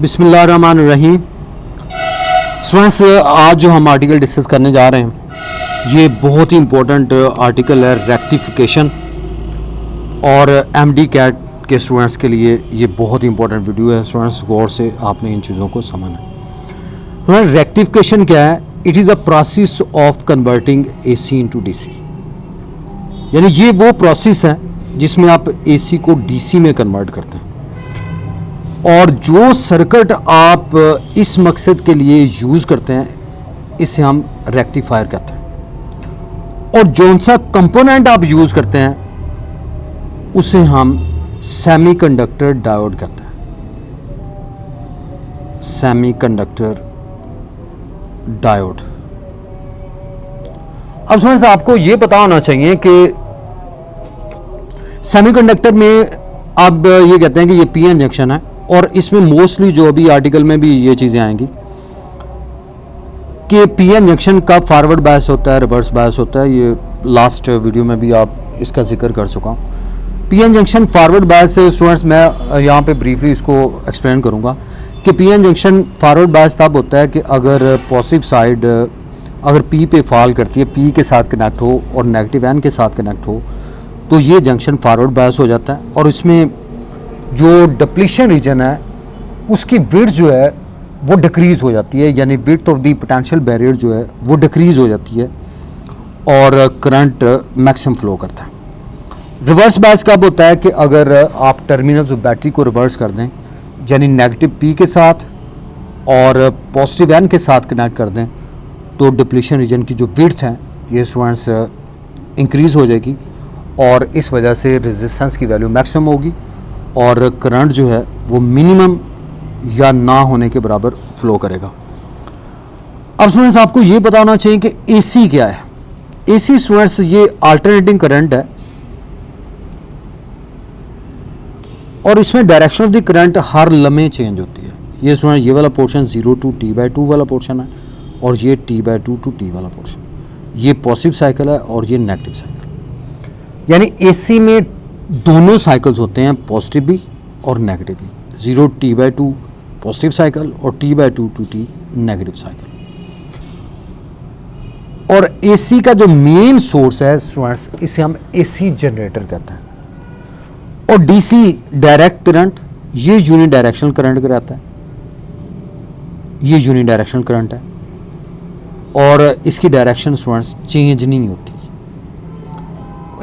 बिस्मिल्लाहिर्रहमानिर्रहीम। स्टूडेंट्स, आज जो हम आर्टिकल डिस्कस करने जा रहे हैं ये बहुत ही इम्पोर्टेंट आर्टिकल है रेक्टिफिकेशन, और एमडी कैट के स्टूडेंट्स के लिए ये बहुत ही इम्पोर्टेंट वीडियो है। स्टूडेंट्स, गौर से आपने इन चीज़ों को समझना है। रेक्टिफिकेशन क्या है? It is a process of converting AC into DC. यानी ये वो प्रोसेस है जिसमें आप एसी को डीसी में कन्वर्ट करते हैं, और जो सर्किट आप इस मकसद के लिए यूज़ करते हैं इसे हम रेक्टिफायर कहते हैं, और जौन सा कंपोनेंट आप यूज़ करते हैं उसे हम सेमीकंडक्टर डायोड कहते हैं। Semiconductor diode. अब स्टूडेंट्स, आपको ये पता होना चाहिए कि सेमीकंडक्टर में अब ये कहते हैं कि ये पीएन जंक्शन है, और इसमें मोस्टली जो अभी आर्टिकल में भी ये चीज़ें आएंगी कि पीएन जंक्शन का फॉरवर्ड बायस होता है, रिवर्स बायस होता है। ये लास्ट वीडियो में भी आप इसका जिक्र कर चुका हूँ। पीएन जंक्शन फॉरवर्ड बायस से स्टूडेंट्स मैं यहाँ पे ब्रीफली इसको एक्सप्लेन करूँगा कि पीएन जंक्शन फॉरवर्ड बायस तब होता है कि अगर पॉजिटिव साइड अगर पी पे फॉल करती है, पी के साथ कनेक्ट हो और नेगेटिव एन के साथ कनेक्ट हो, तो ये जंक्शन फॉरवर्ड बायस हो जाता है, और इसमें जो डिप्लीशन रीजन है उसकी विड्थ जो है वो डिक्रीज़ हो जाती है, यानी width of the potential barrier जो है वो डिक्रीज़ हो जाती है और करंट मैक्सिमम फ्लो करता है। रिवर्स बायस कब होता है कि अगर आप टर्मिनल्स ऑफ बैटरी को रिवर्स कर दें, यानी नेगेटिव पी के साथ और पॉजिटिव एन के साथ कनेक्ट कर दें, तो डिप्लीशन रीजन की जो विड्थ है ये स्टूडेंट्स इंक्रीज़ हो जाएगी, और इस वजह से रेजिस्टेंस की वैल्यू मैक्सिमम होगी और करंट जो है वो मिनिमम या ना होने के बराबर फ्लो करेगा। अब स्टूडेंट्स, आपको ये पता होना चाहिए कि एसी क्या है। एसी स्टूडेंट्स ये अल्टरनेटिंग करंट है, और इसमें डायरेक्शन ऑफ द करंट हर लम्हे चेंज होती है। ये स्टूडेंट ये वाला पोर्शन 0 to T/2 वाला पोर्शन है, और ये T/2 to T वाला पोर्शन, ये पॉजिटिव साइकिल है और ये नेगेटिव साइकिल। यानी एसी में दोनों साइकिल्स होते हैं, पॉजिटिव भी और नेगेटिव भी। 0 T/2 पॉजिटिव साइकिल और T/2 to T negative cycle. और एसी का जो मेन सोर्स है स्टूडेंट्स, इसे हम एसी जनरेटर कहते हैं। और डीसी डायरेक्ट करंट ये यूनि डायरेक्शनल करंट कराता है, ये यूनि डायरेक्शनल करंट है, और इसकी डायरेक्शन स्टूडेंट्स चेंज नहीं होती।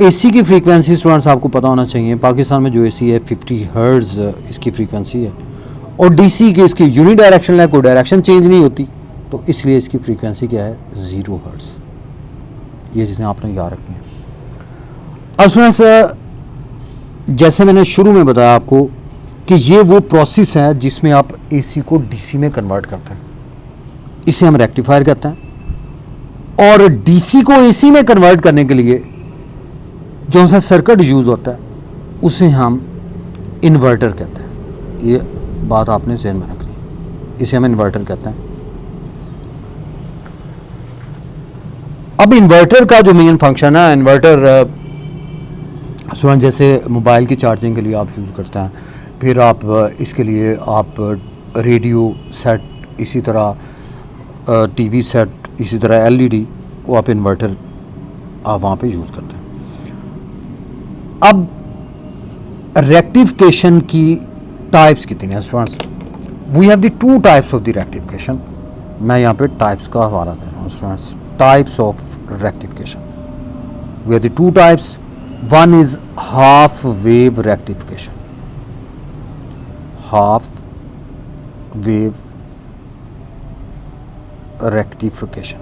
एसी की फ्रीक्वेंसी स्टूडेंट्स आपको पता होना चाहिए, पाकिस्तान में जो एसी है 50 हर्ट्ज इसकी फ्रीक्वेंसी है, और डीसी की इसकी यूनि डायरेक्शनल है, कोई डायरेक्शन चेंज नहीं होती, तो इसलिए इसकी फ्रीक्वेंसी क्या है 0 हर्ट्ज। ये चीज़ें आपने याद रखनी है। अब स्टूडेंट्स, जैसे मैंने शुरू में बताया आपको कि ये वो प्रोसेस है जिसमें आप एसी को डीसी में कन्वर्ट करते हैं, इसे हम रेक्टिफायर कहते हैं। और डीसी को एसी में कन्वर्ट करने के लिए जो सा सर्किट यूज़ होता है उसे हम इन्वर्टर कहते हैं। ये बात आपने ज़हन में रखनी है, इसे हम इन्वर्टर कहते हैं। अब इन्वर्टर का जो मेन फंक्शन है, इन्वर्टर स्टूडेंट जैसे मोबाइल की चार्जिंग के लिए आप यूज़ करते हैं, फिर आप इसके लिए आप रेडियो सेट, इसी तरह टीवी सेट, इसी तरह एलईडी, वो आप इन्वर्टर आप वहाँ पे यूज़ करते हैं। अब रेक्टिफिकेशन की टाइप्स कितनी हैं students? We have the 2 types of the rectification. मैं यहाँ पे टाइप्स का हवाला दे रहा हूँ students. Types of rectification, we have the 2 types. One is half wave rectification. Half wave rectification.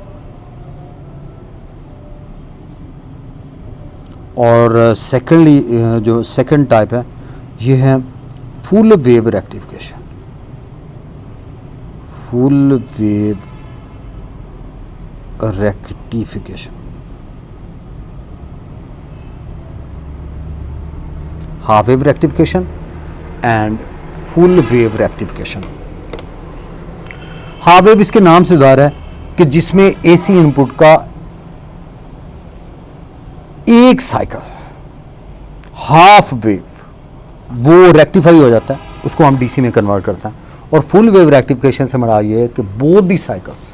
और सेकेंडली जो सेकंड टाइप है ये है full wave rectification. Full wave rectification. Half wave rectification and full wave rectification. Half wave इसके नाम से ज़ाहिर है कि जिसमें एसी इनपुट का एक साइकिल हाफ वेव वो रेक्टिफाई हो जाता है, उसको हम डीसी में कन्वर्ट करते हैं, और फुल वेव रेक्टिफिकेशन से हमारा ये है कि both the cycles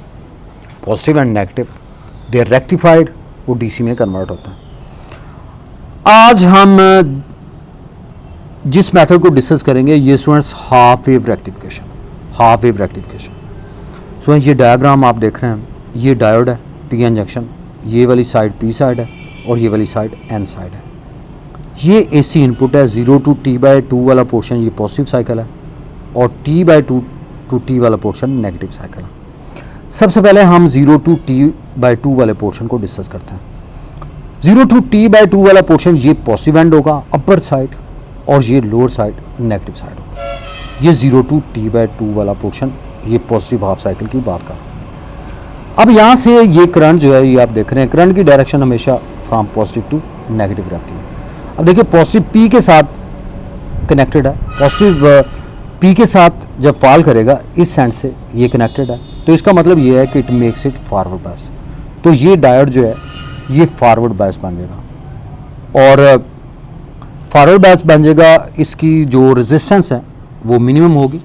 positive and negative they are rectified, वो डीसी में कन्वर्ट होता है। आज हम जिस मेथड को डिस्कस करेंगे ये students half wave rectification. Half wave rectification students, ये डायग्राम आप देख रहे हैं, ये डायोड है पी एन जंक्शन, ये वाली साइड पी साइड है और ये वाली साइड एन साइड है। ये एसी इनपुट है, 0 to T/2 वाला पोर्शन ये पॉजिटिव साइकिल है और T/2 to T वाला पोर्शन नेगेटिव साइकिल है। सबसे पहले हम 0 to T/2 वाले पोर्शन को डिस्कस करते हैं। 0 to T/2 वाला पोर्शन ये पॉजिटिव एंड होगा अपर साइड और ये लोअर साइड नेगेटिव साइड होगा। ये 0 to T/2 वाला पोर्शन ये पॉजिटिव हाफ साइकिल की बात कर रहा हूँ। अब यहाँ से ये करंट जो है ये आप देख रहे हैं, करंट की डायरेक्शन हमेशा फ्रॉम पॉजिटिव टू नेगेटिव रहती है। अब देखिए पॉजिटिव पी के साथ कनेक्टेड है, पॉजिटिव पी के साथ जब फॉल करेगा इस साइड से ये कनेक्टेड है, तो इसका मतलब ये है कि it makes it forward bias. तो ये डायोड जो है ये फॉरवर्ड बायस बन जाएगा और फॉरवर्ड बायस बन जाएगा, इसकी जो रेजिस्टेंस है वो मिनिमम होगी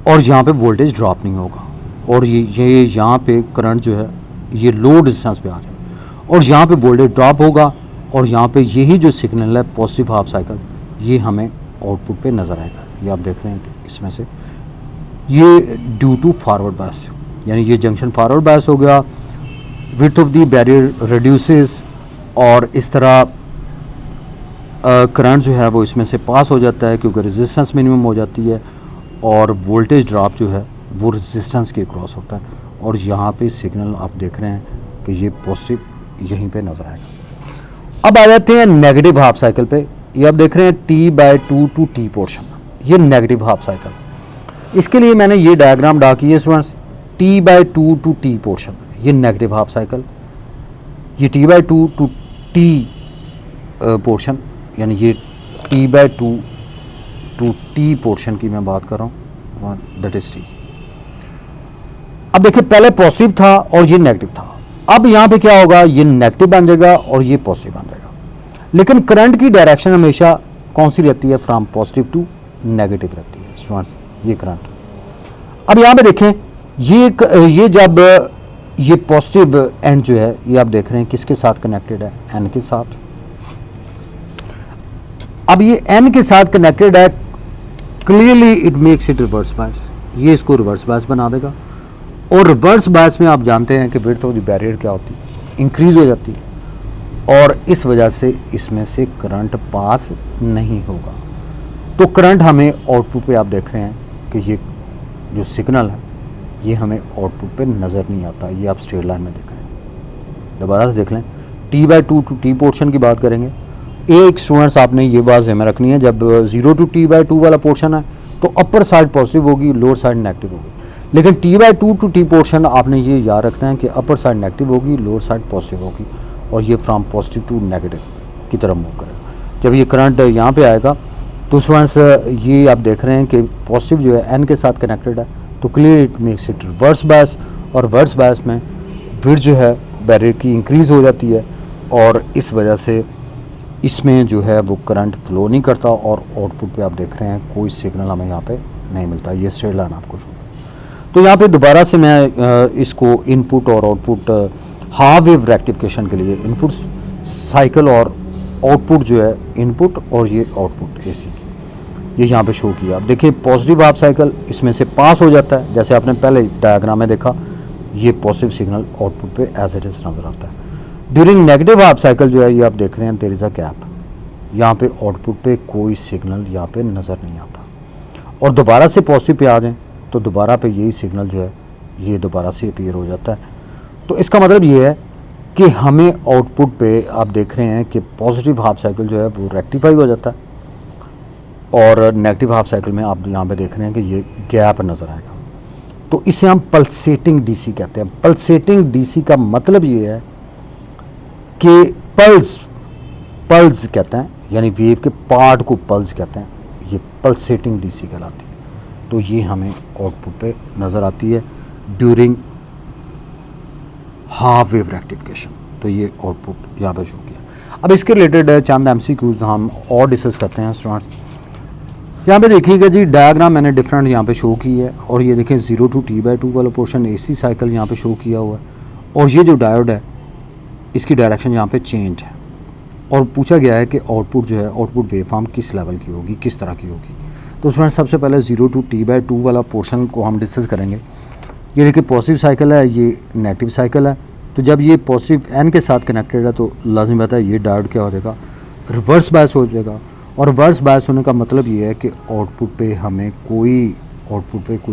और यहाँ पे वोल्टेज ड्रॉप नहीं होगा और ये यहाँ पे करंट जो है ये लो रेजिस्टेंस पे आ जाएगा और यहाँ पे वोल्टेज ड्रॉप होगा और यहाँ पे यही जो सिग्नल है पॉजिटिव हाफ साइकिल ये हमें आउटपुट पे नज़र आएगा। ये आप देख रहे हैं कि इसमें से ये ड्यू टू फॉरवर्ड बायस, यानी ये जंक्शन फॉरवर्ड बायस हो गया, width of the barrier reduces और इस तरह करंट जो है वो इसमें से पास हो जाता है क्योंकि रेजिस्टेंस मिनिमम हो जाती है और वोल्टेज ड्रॉप जो है वो रेजिस्टेंस के क्रॉस होता है और यहाँ पे सिग्नल आप देख रहे हैं कि ये पॉजिटिव यहीं पे नज़र आएगा। अब आ जाते हैं नेगेटिव हाफ साइकिल पे। ये आप देख रहे हैं T/2 टू T पोर्शन, ये नेगेटिव हाफ साइकिल। इसके लिए मैंने ये डायग्राम ड्रा की है students, T/2 to T portion ये नेगेटिव हाफ साइकिल, ये T/2 टू T पोर्शन यानी ये T/2 टू T पोर्शन की मैं बात कर रहा हूँ, दैट इज T। अब देखिए पहले पॉजिटिव था और ये नेगेटिव था, अब यहाँ पे क्या होगा, ये नेगेटिव बन जाएगा और ये पॉजिटिव बन जाएगा, लेकिन करंट की डायरेक्शन हमेशा कौन सी रहती है, फ्रॉम पॉजिटिव टू नेगेटिव रहती है स्टूडेंट्स, ये करंट। अब यहाँ पे देखें ये जब ये पॉजिटिव एंड जो है ये आप देख रहे हैं किसके साथ कनेक्टेड है, एन के साथ। अब ये एन के साथ कनेक्टेड है, clearly it makes it reverse bias, ये इसको रिवर्स बायस बना देगा और रिवर्स बायस में आप जानते हैं कि विड्थ ऑफ द बैरियर क्या होती है, इंक्रीज हो जाती है और इस वजह से इसमें से करंट पास नहीं होगा। तो करंट हमें आउटपुट पे आप देख रहे हैं कि ये जो सिग्नल है ये हमें आउटपुट पे नज़र नहीं आता, ये आप स्ट्रेट लाइन में देख रहे हैं। दोबारा से देख लें, T/2 टू T पोर्शन की बात करेंगे। एक स्टूडेंट्स आपने ये बात ध्यान में रखनी है, जब 0 to T/2 वाला पोर्शन है तो अपर साइड पॉजिटिव होगी, लोअर साइड नेगेटिव होगी, लेकिन T/2 टू T पोर्शन आपने ये याद रखना है कि अपर साइड नेगेटिव होगी, लोअर साइड पॉजिटिव होगी और ये फ्रॉम पॉजिटिव टू नेगेटिव की तरफ मूव करेगा। जब ये करंट यहाँ पे आएगा तो स्टूडेंट्स ये आप देख रहे हैं कि पॉजिटिव जो है एन के साथ कनेक्टेड है, तो clear it makes it reverse बायस और रिवर्स बायस में विड्थ जो है बैरियर की इंक्रीज़ हो जाती है और इस वजह से इसमें जो है वो करंट फ्लो नहीं करता और आउटपुट पे आप देख रहे हैं कोई सिग्नल हमें यहाँ पे नहीं मिलता। ये स्ट्रेट लाइन आपको शो है। तो यहाँ पे दोबारा से मैं इसको इनपुट और आउटपुट हाफ वेव रेक्टिफिकेशन के लिए इनपुट साइकिल और आउटपुट जो है इनपुट और ये आउटपुट एसी की ये यहाँ पे शो किया। अब देखिए पॉजिटिव हाफ साइकिल इसमें से पास हो जाता है, जैसे आपने पहले डायग्राम में देखा, ये पॉजिटिव सिग्नल आउटपुट पे एज इट इज नजर आता है। ड्यूरिंग नेगेटिव हाफ साइकिल जो है ये आप देख रहे हैं देयर इज अ गैप, यहाँ पे आउटपुट पे कोई सिग्नल यहाँ पे नज़र नहीं आता और दोबारा से पॉजिटिव पे आ जाएं तो दोबारा पे यही सिग्नल जो है ये दोबारा से अपीयर हो जाता है। तो इसका मतलब ये है कि हमें आउटपुट पे आप देख रहे हैं कि पॉजिटिव हाफ साइकिल जो है वो रेक्टिफाई हो जाता है और नेगेटिव हाफ साइकिल में आप यहाँ पे देख रहे हैं कि ये गैप नज़र आएगा। तो इसे हम पल्सेटिंग डीसी कहते हैं। पल्सेटिंग डीसी का मतलब ये है कि पल्स कहते हैं, यानी वेव के पार्ट को पल्स कहते हैं, ये पल्सेटिंग डीसी कहलाती है। तो ये हमें आउटपुट पे नज़र आती है ड्यूरिंग हाफ वेव रेक्टिफिकेशन। तो ये आउटपुट यहाँ पे शो किया। अब इसके रिलेटेड चंद एमसीक्यूज हम और डिस्कस करते हैं स्टूडेंट्स। यहाँ पे देखिएगा जी, डायग्राम मैंने डिफरेंट यहाँ पे शो की है, और ये देखें 0 to T/2 वाला पोर्शन AC साइकिल यहाँ पे शो किया हुआ है, और ये जो डायोड है इसकी डायरेक्शन यहाँ पे चेंज है, और पूछा गया है कि आउटपुट जो है, आउटपुट वेवफॉर्म किस लेवल की होगी, किस तरह की होगी। तो उसमें सबसे पहले 0 to T/2 वाला पोर्शन को हम डिस्कस करेंगे। ये देखिए पॉजिटिव साइकिल है, ये नेगेटिव साइकिल है। तो जब ये पॉजिटिव N के साथ कनेक्टेड है तो लाजिम बात है ये डायोड क्या हो जाएगा, रिवर्स बायस हो जाएगा। और रिवर्स बायस होने का मतलब ये है कि आउटपुट पे हमें कोई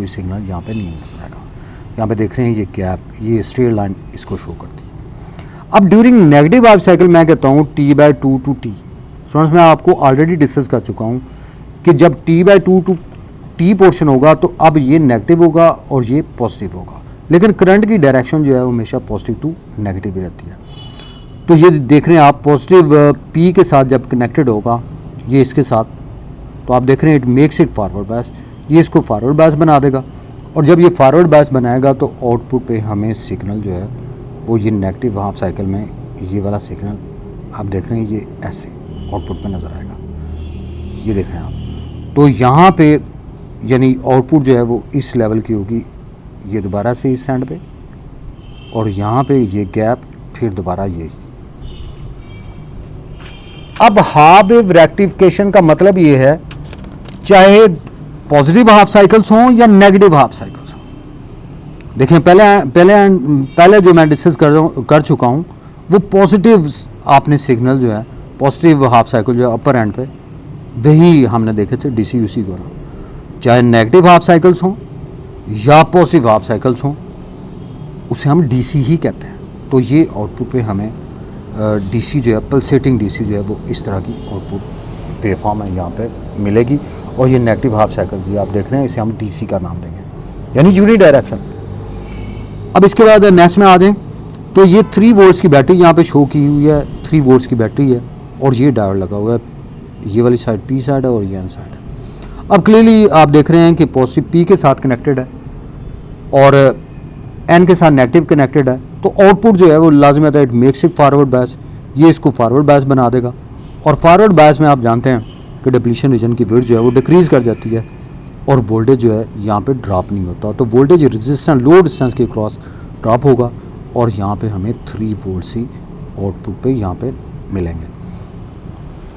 सिग्नल यहाँ पे नहीं मिल पाएगा। यहाँ पे देख रहे हैं ये गैप, ये स्ट्रेट लाइन इसको शो करती है। अब ड्यूरिंग नेगेटिव हाफ साइकिल मैं कहता हूँ T/2 to T। स्टूडेंट्स, मैं आपको ऑलरेडी डिस्कस कर चुका हूँ कि जब T/2 to T पोर्शन होगा तो अब ये नेगेटिव होगा और ये पॉजिटिव होगा, लेकिन करंट की डायरेक्शन जो है वो हमेशा पॉजिटिव टू नेगेटिव ही रहती है। तो ये देख रहे हैं आप, पॉजिटिव P के साथ जब कनेक्टेड होगा ये इसके साथ, तो आप देख रहे हैं it makes it forward bias, ये इसको फॉरवर्ड बायस बना देगा। और जब ये फॉरवर्ड बायस बनाएगा तो आउटपुट पे हमें सिग्नल जो है वो ये नेगेटिव हाफ साइकिल में ये वाला सिग्नल आप देख रहे हैं ये ऐसे आउटपुट पे नज़र आएगा, ये देख रहे हैं आप। तो यहाँ पे यानी आउटपुट जो है वो इस लेवल की होगी, ये दोबारा से इस एंड पे, और यहाँ पे ये गैप, फिर दोबारा ये। अब हाफ वेव रेक्टिफिकेशन का मतलब ये है, चाहे पॉजिटिव हाफ साइकिल्स हों या नेगेटिव हाफ साइकिल्स हों। देखें पहले जो मैं डिस्कस कर चुका हूँ वो पॉजिटिव आपने सिग्नल जो है, पॉजिटिव हाफ साइकिल जो है अपर एंड पे, वही हमने देखे थे DC-UC द्वारा। चाहे नेगेटिव हाफ साइकिल्स हों या पॉजिटिव हाफ साइकिल्स हों, उसे हम DC ही कहते हैं। तो ये आउटपुट पे हमें DC जो है, पल्सेटिंग DC जो है वो इस तरह की आउटपुट वेवफॉर्म है यहाँ पे मिलेगी। और ये नेगेटिव हाफ साइकिल जी आप देख रहे हैं, इसे हम DC का नाम देंगे, यानी यूनि डायरेक्शन। अब इसके बाद नेक्स्ट में आ जाएं तो ये 3 वोल्ट्स की बैटरी यहाँ पे शो की हुई है, 3 वोल्ट्स की बैटरी है, और ये डायोड लगा हुआ है, ये वाली साइड P साइड है और ये N साइड है। अब क्लियरली आप देख रहे हैं कि पॉजिटिव P के साथ कनेक्टेड है और N के साथ नेगेटिव कनेक्टेड है, तो आउटपुट जो है वो लाजिम है it makes it forward bias, ये इसको फॉरवर्ड बायस बना देगा। और फॉरवर्ड बायस में आप जानते हैं कि डिप्लीशन रीजन की विड्थ जो है वो डिक्रीज़ कर जाती है और वोल्टेज जो है यहाँ पे ड्रॉप नहीं होता, तो वोल्टेज रेजिस्टेंस लो डिस्टेंस के क्रॉस ड्रॉप होगा और यहाँ पे हमें 3 वोल्ट ही आउटपुट पे यहाँ पे मिलेंगे।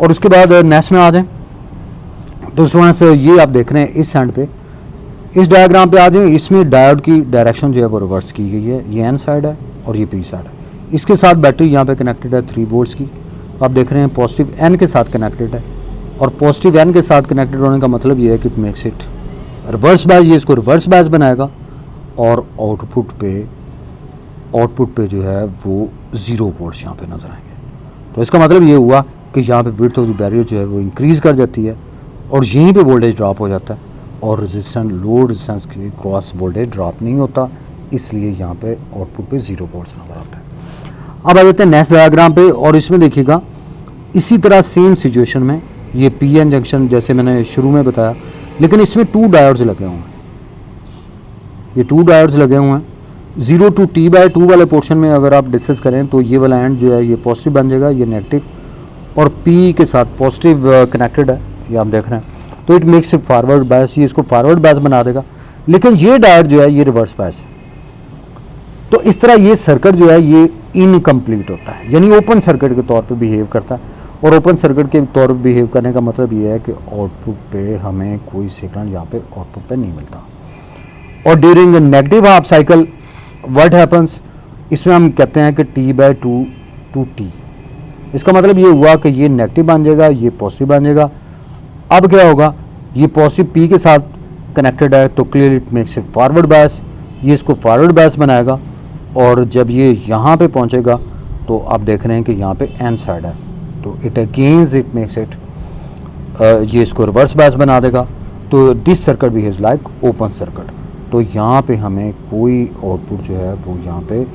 और उसके बाद नेक्स्ट में आ जाएं तो स्टूडेंट्स ये आप देख रहे हैं इस एंड पे, इस डायग्राम पे आ जाएं, इसमें डायोड की डायरेक्शन जो है वो रिवर्स की गई है, ये N साइड है और ये P साइड है। इसके साथ बैटरी यहाँ पे कनेक्टेड है 3 वोल्ट्स की, आप देख रहे हैं पॉजिटिव N के साथ कनेक्टेड है, और पॉजिटिव N के साथ कनेक्टेड होने का मतलब ये है कि it makes it reverse bias, ये इसको रिवर्स बायस बनाएगा और आउटपुट पे जो है वो 0 वोल्ट्स यहाँ पे नज़र आएंगे। तो इसका मतलब ये हुआ कि यहाँ पे विड्थ ऑफ द बैरियर जो है वो इंक्रीज़ कर जाती है और यहीं पे वोल्टेज ड्रॉप हो जाता है, और रेजिस्टेंस लो रेजिस्टेंस के क्रॉस वोल्टेज ड्रॉप नहीं होता, इसलिए यहाँ पे आउटपुट पे 0 वोल्ट्स नज़र आता है। अब आ जाते हैं नेक्स्ट डायग्राम पे, और इसमें देखिएगा इसी तरह सेम सिचुएशन में ये PN जंक्शन जैसे मैंने शुरू में बताया, लेकिन इसमें 2 डायोड्स लगे हुए हैं, ये 2 डायोड्स लगे हुए हैं। 0 to T/2 वाले पोर्शन में अगर आप डिस्कस करें तो ये वाला एंड जो है ये पॉजिटिव बन जाएगा, ये नेगेटिव, और P के साथ पॉजिटिव कनेक्टेड है, ये आप देख रहे हैं, तो it makes it forward bias, ये इसको फॉरवर्ड बायस बना देगा, लेकिन ये डायोड जो है ये रिवर्स बायस है। तो इस तरह ये सर्किट जो है ये इनकम्प्लीट होता है, यानी ओपन सर्किट के तौर पे बिहेव करता है, और ओपन सर्किट के तौर पे बिहेव करने का मतलब ये है कि आउटपुट पे हमें कोई सिग्नल यहाँ पे आउटपुट पे नहीं मिलता। और during negative half cycle what happens, इसमें हम कहते हैं कि T/2 to T, इसका मतलब ये हुआ कि ये नेगेटिव बन जाएगा, ये पॉजिटिव बन जाएगा। अब क्या होगा, ये पॉजिटिव P के साथ कनेक्टेड है तो clearly it makes it forward bias, ये इसको फॉरवर्ड बायस बनाएगा, और जब ये यहाँ पे पहुँचेगा तो आप देख रहे हैं कि यहाँ पे N साइड है, तो it against it makes it ये इसको रिवर्स बायस बना देगा। तो this circuit behaves like open circuit, तो यहाँ पे हमें कोई आउटपुट जो है वो यहाँ पे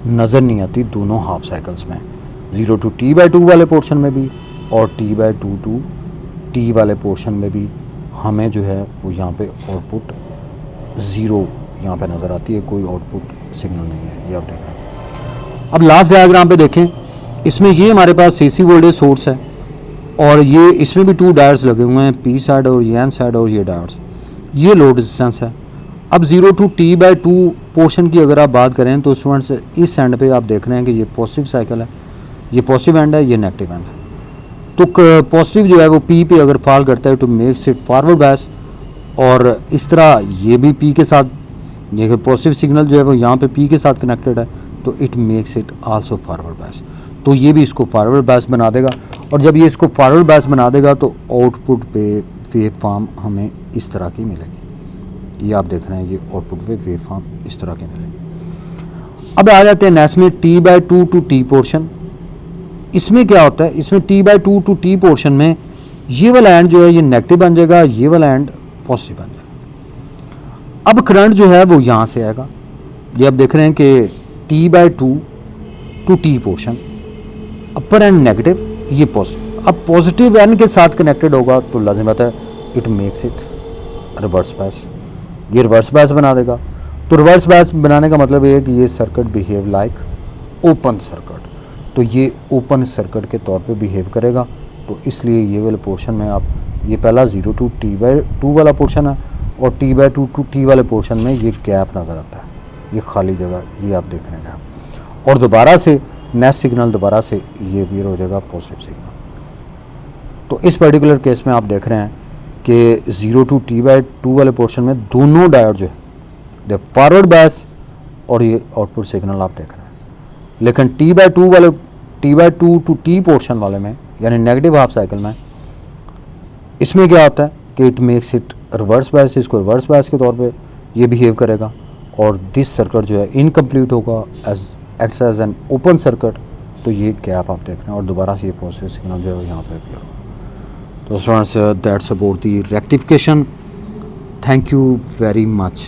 नज़र नहीं आती दोनों हाफ साइकिल्स में, 0 to T/2 वाले पोर्शन में भी और T/2 to T वाले पोर्शन में भी हमें जो है वो यहाँ पे आउटपुट 0 यहाँ पे नज़र आती है, कोई आउटपुट सिग्नल नहीं है, ये आप देख रहे हैं। अब लास्ट डायग्राम पे देखें, इसमें ये हमारे पास AC वोल्टेज सोर्स है और ये इसमें भी 2 डायोड्स लगे हुए हैं, पी साइड और ये एन साइड और ये डायोड्स। ये लोड रेजिस्टेंस है। अब 0 टू T/2 पोर्शन की अगर आप बात करें तो स्टूडेंट्स इस एंड पे आप देख रहे हैं कि ये पॉजिटिव साइकिल है, ये पॉजिटिव एंड है, ये नेगेटिव एंड है। तो पॉजिटिव जो है वो P पे अगर फॉल करता है तो मेक्स इट फॉरवर्ड बायस, और इस तरह ये भी P के साथ, ये पॉजिटिव सिग्नल जो है वो यहाँ पे P के साथ कनेक्टेड है तो it makes it also forward bias. तो ये भी इसको फॉरवर्ड बायस बना देगा, और जब ये इसको फॉरवर्ड बायस बना देगा तो आउटपुट पे वेव फॉर्म हमें इस तरह की मिलेगी। ये आप देख रहे हैं, ये आउटपुट पे वेव फॉर्म इस तरह की मिलेगी। अब आ जाते हैं नेक्स्ट में T/2 टू T पोर्शन। इसमें क्या होता है, इसमें T/2 टू T पोर्शन में ये वाला एंड जो है ये नेगेटिव बन जाएगा, ये वाला एंड पॉजिटिव बन जाएगा। अब करंट जो है वो यहाँ से आएगा। ये आप देख रहे हैं कि T/2 to T portion, upper end negative, ये पॉजिटिव। अब पॉजिटिव एंड के साथ कनेक्टेड होगा तो लाजिम बात है it makes it reverse bias. ये रिवर्स बायस बना देगा। तो रिवर्स बायस बनाने का मतलब ये है कि ये circuit behave like open circuit, तो ये ओपन सर्किट के तौर पे बिहेव करेगा। तो इसलिए ये वाले पोर्शन में आप, ये पहला 0 टू T/2 वाला पोर्शन है, और T/2 टू T वाले पोर्शन में ये गैप नज़र आता है, ये खाली जगह, ये आप देख रहे हैं। और दोबारा से नेक्स्ट सिग्नल दोबारा से ये भी हो जाएगा पॉजिटिव सिग्नल। तो इस पर्टिकुलर केस में आप देख रहे हैं कि 0 टू T/2 वाले पोर्शन में दोनों डायोड जो है दे फॉरवर्ड बायस, और ये आउटपुट सिग्नल आप देख रहे हैं। लेकिन T/2 टू T पोर्शन वाले में, यानी नेगेटिव हाफ साइकिल में, इसमें क्या होता है कि इट मेक्स इट रिवर्स बायस। इसको रिवर्स बायस के तौर पे ये बिहेव करेगा, और दिस सर्किट जो है इनकम्प्लीट होगा acts as an open circuit. तो ये गैप आप देख रहे हैं, और दोबारा से ये पॉजिटिव सिग्नल जो है यहाँ पे भी होगा। तो students that's about the rectification. Thank you very much.